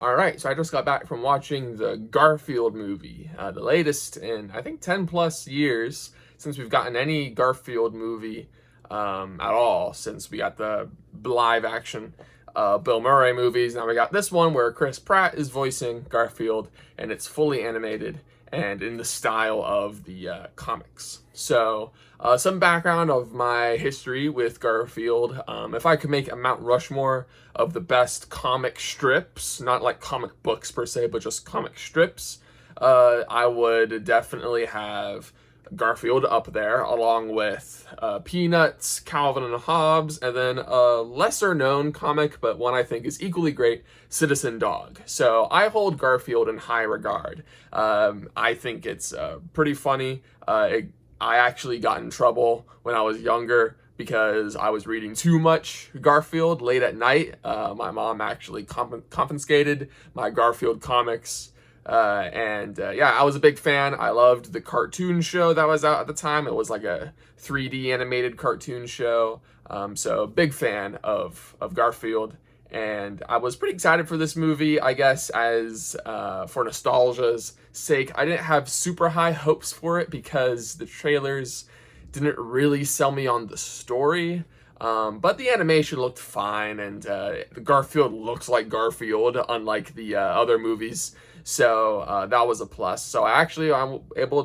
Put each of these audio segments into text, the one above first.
All right, so I just got back from watching the Garfield movie, the latest in I think 10 plus years since we've gotten any Garfield movie at all, since we got the live action Bill Murray movies. Now we got this one where Chris Pratt is voicing Garfield, and it's fully animated and in the style of the comics. So, some background of my history with Garfield. If I could make a Mount Rushmore of the best comic strips, not like comic books per se, but just comic strips, I would definitely have Garfield up there, along with Peanuts, Calvin and Hobbes, and then a lesser known comic, but one I think is equally great, Citizen Dog. So I hold Garfield in high regard. I think it's pretty funny. I actually got in trouble when I was younger because I was reading too much Garfield late at night. My mom actually confiscated my Garfield comics. Yeah, I was a big fan. I loved the cartoon show that was out at the time. It was like a 3D animated cartoon show. So big fan of Garfield. And I was pretty excited for this movie, I guess, as for nostalgia's sake. I didn't have super high hopes for it because the trailers didn't really sell me on the story. But the animation looked fine, and Garfield looks like Garfield, unlike the other movies. So that was a plus. So I was able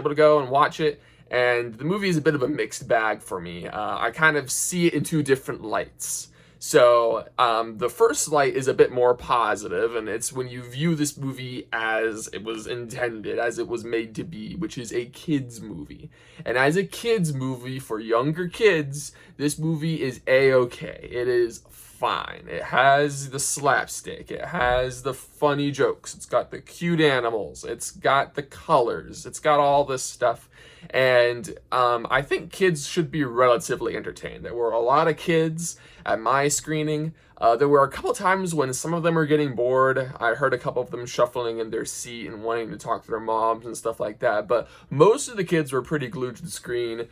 to go and watch it, and the movie is a bit of a mixed bag for me. I kind of see it in two different lights. So the first light is a bit more positive, and it's when you view this movie as it was intended, as it was made to be, which is a kids movie. And as a kids movie for younger kids, this movie is a-okay. It is fine. It has the slapstick. It has the funny jokes. It's got the cute animals. It's got the colors. It's got all this stuff. And I think kids should be relatively entertained. There were a lot of kids at my screening. There were a couple times when some of them were getting bored. I heard a couple of them shuffling in their seat and wanting to talk to their moms and stuff like that. But most of the kids were pretty glued to the screen,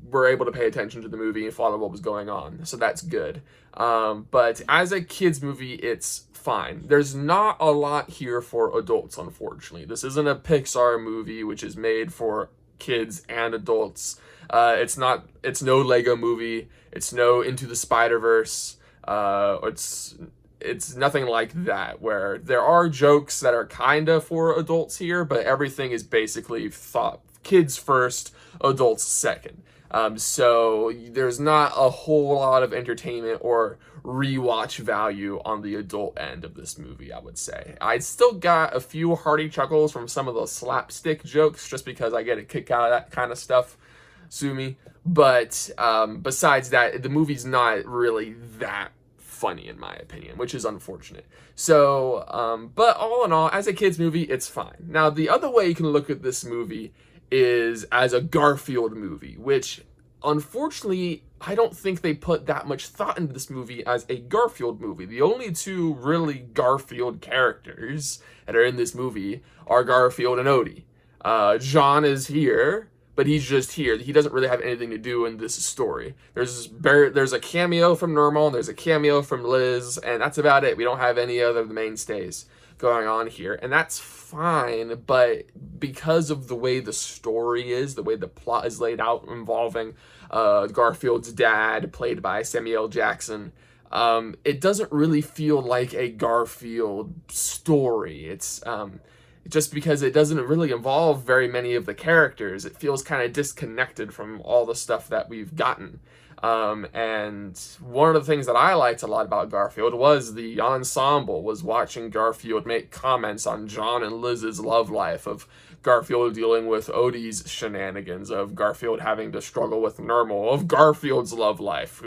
were able to pay attention to the movie and follow what was going on. So that's good. But as a kids movie, it's fine. There's not a lot here for adults, unfortunately. This isn't a Pixar movie, which is made for kids and adults. It's no Lego movie. It's no Into the Spider-Verse. It's nothing like that, where there are jokes that are kind of for adults here, but everything is basically thought kids first, adults second. So there's not a whole lot of entertainment or rewatch value on the adult end of this movie, I would say. I still got a few hearty chuckles from some of the slapstick jokes, just because I get a kick out of that kind of stuff, sue me. But besides that, the movie's not really that funny in my opinion, which is unfortunate. So, but all in all, as a kid's movie, it's fine. Now, the other way you can look at this movie is as a Garfield movie, which unfortunately I don't think they put that much thought into this movie as a Garfield movie. The only two really Garfield characters that are in this movie are Garfield and Odie. John is here, but he's just here. He doesn't really have anything to do in this story. There's a cameo from Normal, and there's a cameo from Liz, and that's about it. We don't have any other of the mainstays going on here, and that's fine, but because of the way the story is, the way the plot is laid out involving Garfield's dad, played by Samuel L. Jackson, it doesn't really feel like a Garfield story. It's just because it doesn't really involve very many of the characters. It feels kind of disconnected from all the stuff that we've gotten. And one of the things that I liked a lot about Garfield was the ensemble, was watching Garfield make comments on John and Liz's love life, of Garfield dealing with Odie's shenanigans, of Garfield having to struggle with Normal, of Garfield's love life,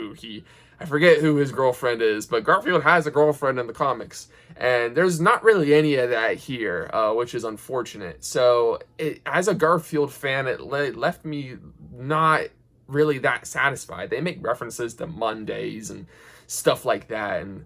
I forget who his girlfriend is, but Garfield has a girlfriend in the comics, and there's not really any of that here, which is unfortunate. So as a Garfield fan, it left me not really that satisfied. They make references to Mondays and stuff like that, and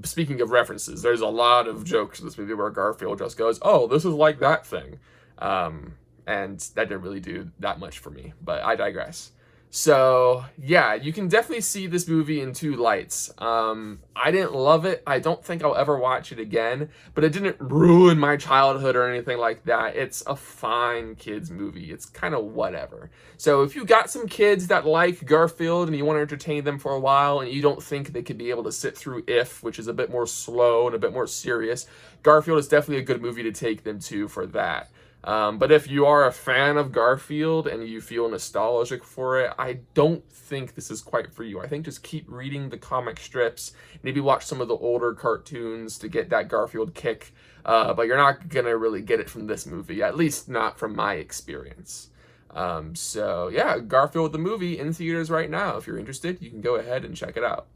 speaking of references, there's a lot of jokes in this movie where Garfield just goes, "Oh, this is like that thing," and that didn't really do that much for me, but I digress. So yeah, you can definitely see this movie in two lights. I didn't love it. I don't think I'll ever watch it again, but it didn't ruin my childhood or anything like that. It's a fine kids movie. It's kind of whatever. So if you got some kids that like Garfield and you want to entertain them for a while and you don't think they could be able to sit through If, which is a bit more slow and a bit more serious, Garfield is definitely a good movie to take them to for that. But if you are a fan of Garfield and you feel nostalgic for it, I don't think this is quite for you. I think just keep reading the comic strips, maybe watch some of the older cartoons to get that Garfield kick, but you're not gonna really get it from this movie, at least not from my experience. So yeah, Garfield the movie in theaters right now. If you're interested, you can go ahead and check it out.